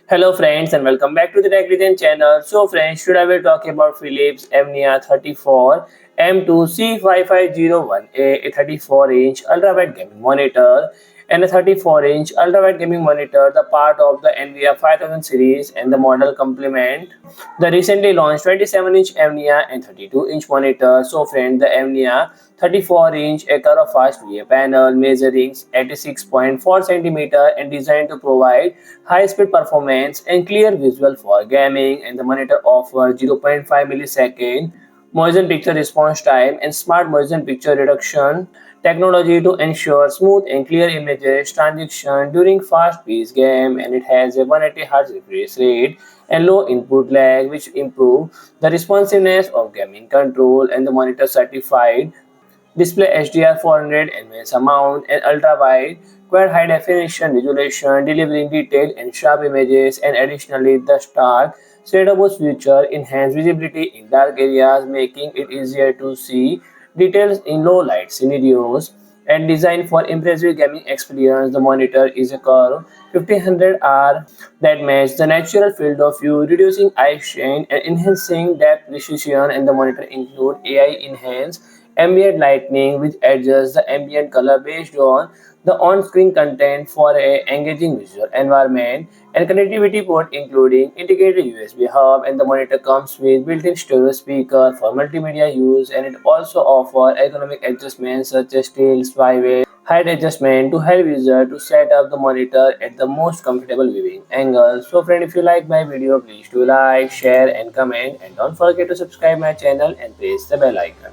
Hello friends and welcome back to the Tech Regen channel. So friends, today I will talk about Philips Evnia 34M2C5501A, a 34-inch ultrawide gaming monitor and a 34-inch ultrawide gaming monitor, the part of the Nvidia 5000 series, and the model complement the recently launched 27-inch Evnia and 32-inch monitor. So friends, the Evnia 34-inch a fast VA panel measuring 86.4 cm and designed to provide high-speed performance and clear visual for gaming, and the monitor offers 0.5 millisecond motion picture response time and smart motion picture reduction technology to ensure smooth and clear images transition during fast-paced game, and it has a 180 Hz refresh rate and low input lag which improve the responsiveness of gaming control, and the monitor certified display HDR 400 nms amount and ultra-wide quad high definition resolution, delivering detailed and sharp images, and additionally the stark ShadowBoost feature enhance visibility in dark areas, making it easier to see details in low light scenarios. And designed for impressive gaming experience, the monitor is a curve 1500R that matches the natural field of view, reducing eye strain and enhancing depth precision. And the monitor include AI enhanced ambient lighting, which adjusts the ambient color based on the on-screen content for a engaging visual environment, and connectivity port including integrated USB hub, and the monitor comes with built-in stereo speaker for multimedia use, and it also offers ergonomic adjustments such as tilt, swivel, height adjustment to help user to set up the monitor at the most comfortable viewing angle. So friend, if you like my video, please do like, share and comment, and don't forget to subscribe my channel and press the bell icon.